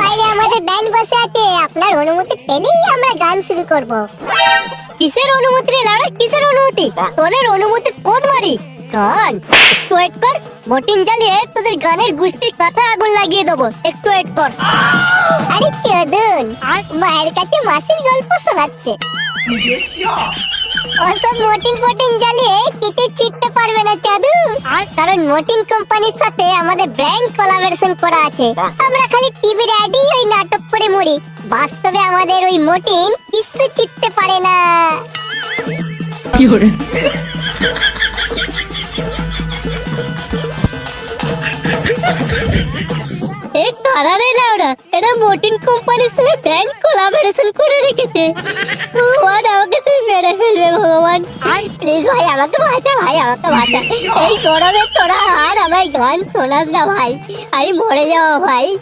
বাইরে আমাদের ব্যান্ড বসে আছে, আপনার অনুমতি পেলেই আমরা গান শুরু করব। কিসের অনুমতি রে লাউড়া, কিসের অনুমতি? তোদের অনুমতির কোদ মারি গান। একটু ওয়েট কর, মোটিন জ্বালিয়ে তোদের গানের গুষ্টির কথা আগুন লাগিয়ে দেবো, একটু ওয়েট কর। আরে চোদন, মায়ের কাছে মাসির গল্প শোনাচ্ছে। ওসব মোটিন ফোটিন জ্বালিয়ে কিছু ছিটতে পারবে না চাদু। কারণ মোটিন কোম্পানির সাথে আমাদের ব্র্যান্ড কোলাবোরেশন করা আছে। আমরা খালি টিভির অ্যাডি ওই নাটক করে মরি, বাস্তবে আমাদের ওই মোটিন কিছু ছিটতে পারে না। এ কারা রে লাউড়া, এরা মোটিন কোম্পানির সাথে ব্র্যান্ড কোলাবোরেশন করে রেখেছে। ভগবান আমাকে তুই মেরে ফেলবে ভগবান, প্লিজ ভাই আমাকে বাঁচা, ভাই আমাকে বাঁচা। এই গরমে তোরা আর আমায় গান শোনাস না ভাই, আমি মরে যাবো ভাই।